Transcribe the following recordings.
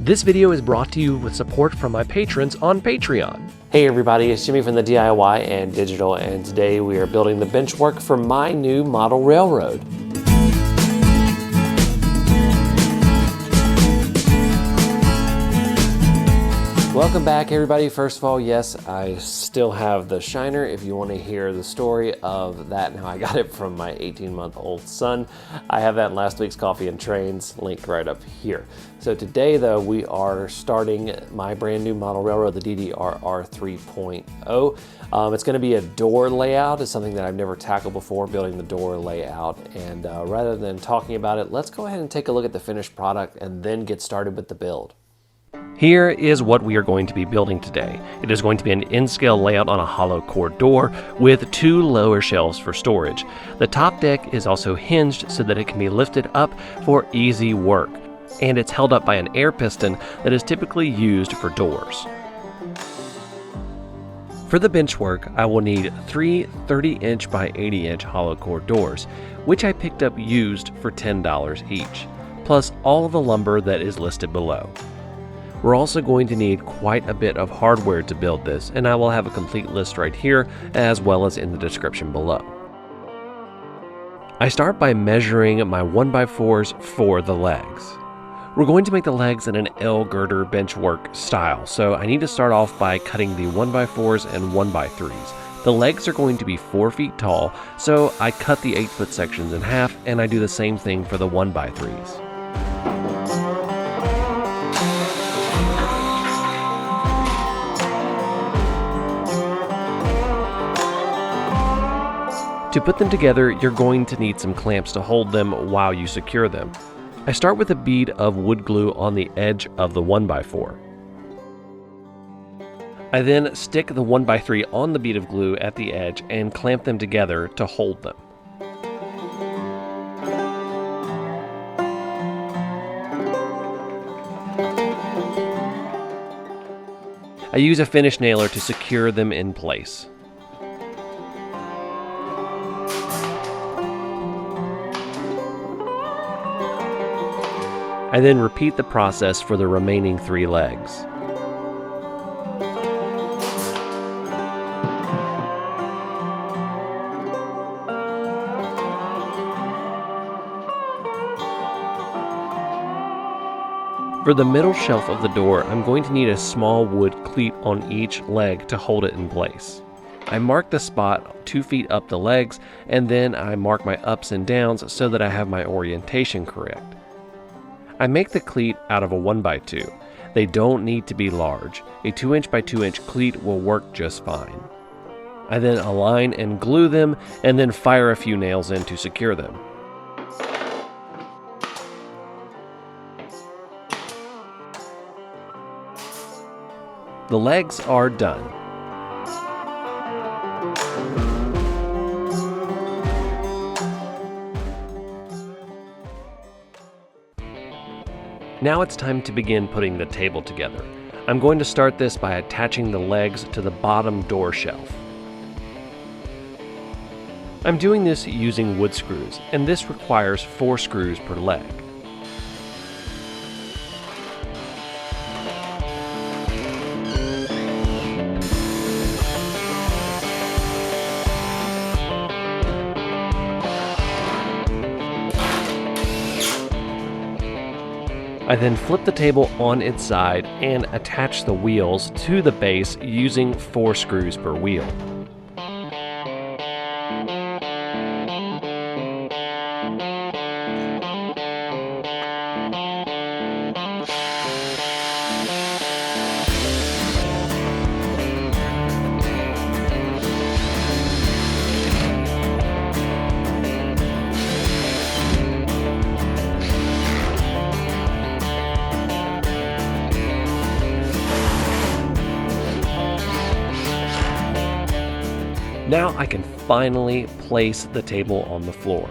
This video is brought to you with support from my patrons on Patreon. Hey everybody, it's Jimmy from the DIY and Digital, and today we are building the Benchwork for my new model railroad. Welcome back everybody. First of all, yes, I still have the shiner if you want to hear the story of that. Now I got it from my 18-month-old son. I have that in last week's Coffee and Trains linked right up here. So today though, we are starting my brand new model railroad, the DDRR 3.0. It's going to be a door layout. It's something that I've never tackled before, building the door layout. And rather than talking about it, let's go ahead and take a look at the finished product and then get started with the build. Here is what we are going to be building today. It is going to be an in-scale layout on a hollow core door with two lower shelves for storage. The top deck is also hinged so that it can be lifted up for easy work, and it's held up by an air piston that is typically used for doors. For the Benchwork, I will need three 30-inch by 80-inch hollow core doors, which I picked up used for $10 each, plus all of the lumber that is listed below. We're also going to need quite a bit of hardware to build this, and I will have a complete list right here as well as in the description below. I start by measuring my 1x4s for the legs. We're going to make the legs in an L girder benchwork style, so I need to start off by cutting the 1x4s and 1x3s. The legs are going to be 4 feet tall, so I cut the 8-foot sections in half, and I do the same thing for the 1x3s. To put them together, you're going to need some clamps to hold them while you secure them. I start with a bead of wood glue on the edge of the 1x4. I then stick the 1x3 on the bead of glue at the edge and clamp them together to hold them. I use a finish nailer to secure them in place. I then repeat the process for the remaining 3 legs. For the middle shelf of the door, I'm going to need a small wood cleat on each leg to hold it in place. I mark the spot 2 feet up the legs, and then I mark my ups and downs so that I have my orientation correct. I make the cleat out of a 1x2. They don't need to be large. A 2-inch by 2-inch cleat will work just fine. I then align and glue them, and then fire a few nails in to secure them. The legs are done. Now it's time to begin putting the table together. I'm going to start this by attaching the legs to the bottom door shelf. I'm doing this using wood screws, and this requires 4 screws per leg. I then flip the table on its side and attach the wheels to the base using 4 screws per wheel. Now I can finally place the table on the floor.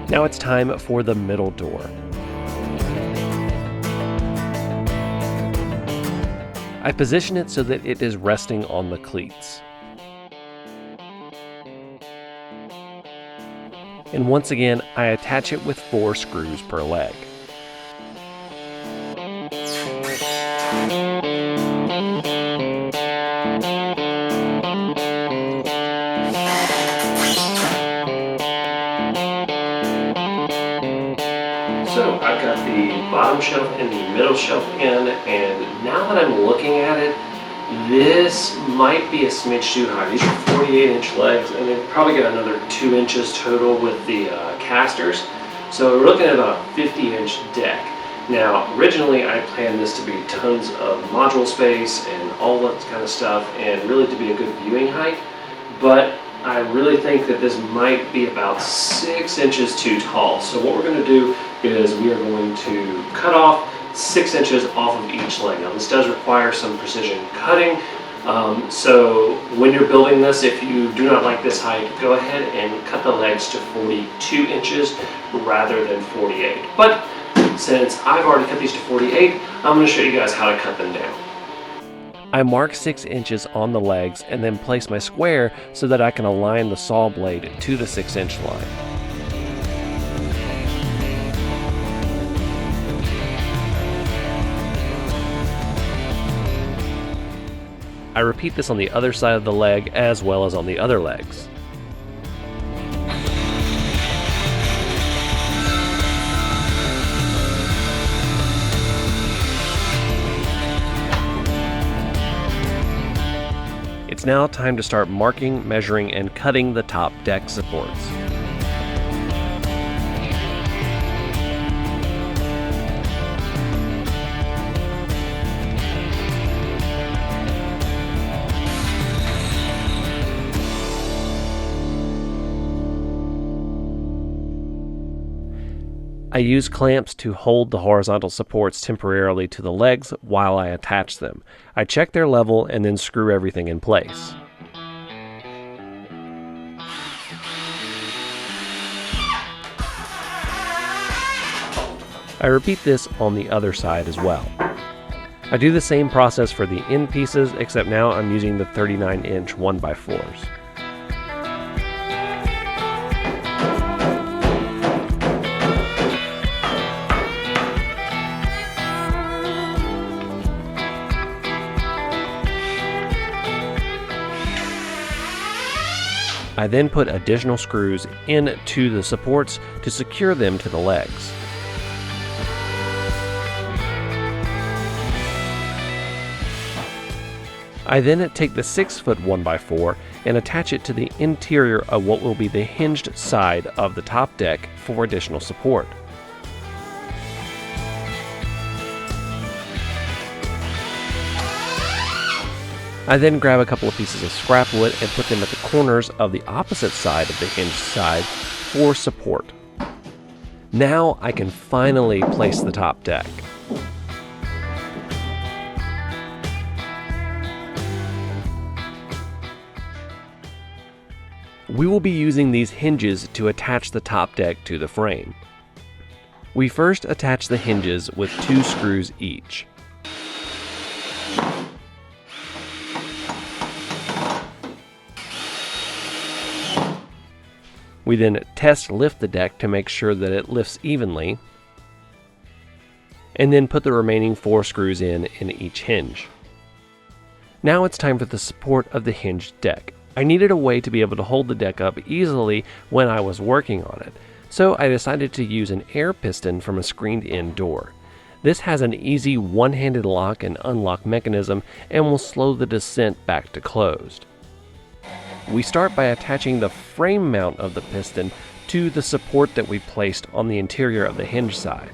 Now it's time for the middle door. I position it so that it is resting on the cleats. and once again I attach it with 4 screws per leg. So I've got the bottom shelf and the middle shelf in, and now that I'm looking at it, this might be a smidge too high. These are 48-inch legs, and they've probably got another 2 inches total with the casters. So we're looking at about a 50-inch deck. Now, originally I planned this to be tons of module space and all that kind of stuff, and really to be a good viewing height, but I really think that this might be about 6 inches too tall. So what we're going to do is we are going to cut off 6 inches off of each leg. Now this does require some precision cutting, so when you're building this, if you do not like this height, go ahead and cut the legs to 42 inches rather than 48. But since I've already cut these to 48, I'm going to show you guys how to cut them down. I mark 6 inches on the legs and then place my square so that I can align the saw blade to the 6-inch line. I repeat this on the other side of the leg as well as on the other legs. It's now time to start marking, measuring, and cutting the top deck supports. I use clamps to hold the horizontal supports temporarily to the legs while I attach them. I check their level and then screw everything in place. I repeat this on the other side as well. I do the same process for the end pieces, except now I'm using the 39-inch 1x4s. I then put additional screws into the supports to secure them to the legs. I then take the 6-foot 1x4 and attach it to the interior of what will be the hinged side of the top deck for additional support. I then grab a couple of pieces of scrap wood and put them at the corners of the opposite side of the hinged side for support. Now I can finally place the top deck. We will be using these hinges to attach the top deck to the frame. We first attach the hinges with 2 screws each. We then lift the deck to make sure that it lifts evenly, and then put the remaining 4 screws in each hinge. Now it's time for the support of the hinged deck. I needed a way to be able to hold the deck up easily when I was working on it, so I decided to use an air piston from a screened-in door. This has an easy one-handed lock and unlock mechanism and will slow the descent back to closed. We start by attaching the frame mount of the piston to the support that we placed on the interior of the hinge side.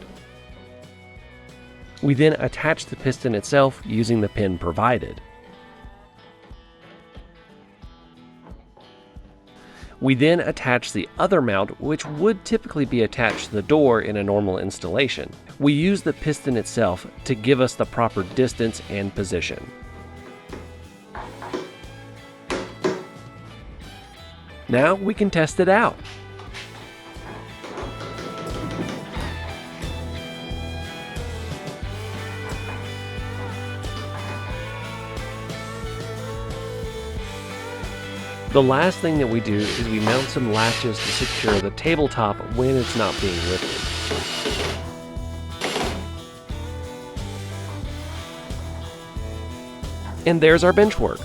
We then attach the piston itself using the pin provided. We then attach the other mount, which would typically be attached to the door in a normal installation. We use the piston itself to give us the proper distance and position. Now we can test it out. The last thing that we do is we mount some latches to secure the tabletop when it's not being lifted. And there's our benchwork.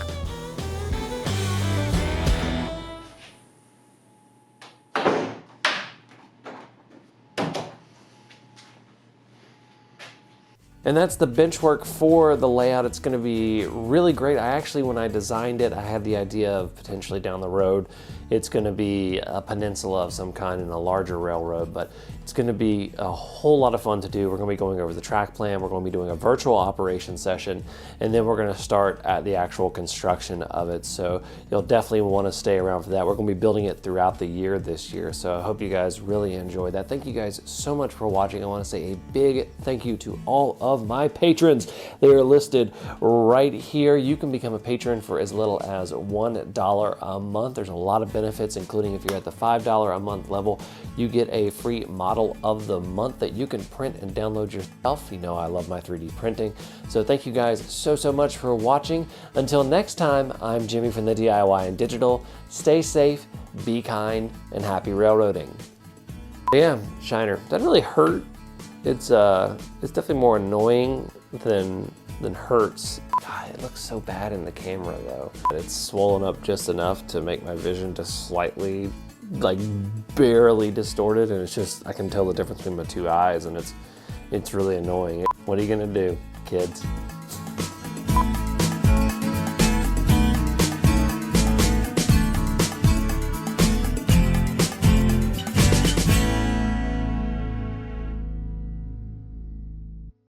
And that's the benchwork for the layout. It's gonna be really great. I actually, when I designed it, I had the idea of potentially down the road, it's gonna be a peninsula of some kind in a larger railroad, but it's gonna be a whole lot of fun to do. We're gonna be going over the track plan, we're gonna be doing a virtual operation session, and then we're gonna start at the actual construction of it. So you'll definitely wanna stay around for that. We're gonna be building it throughout the year this year. So I hope you guys really enjoy that. Thank you guys so much for watching. I wanna say a big thank you to all of my patrons. They are listed right here. You can become a patron for as little as $1 a month. There's a lot of benefits, including if you're at the $5 a month level, you get a free model of the month that you can print and download yourself. You know I love my 3D printing. So thank you guys so much for watching. Until next time, I'm Jimmy from the DIY and Digital. Stay safe, be kind, and happy railroading. Yeah, shiner. Doesn't really hurt. It's definitely more annoying than hurts. God, it looks so bad in the camera though. It's swollen up just enough to make my vision just slightly, like barely distorted, and it's just, I can tell the difference between my two eyes, and it's really annoying. What are you gonna do, kids?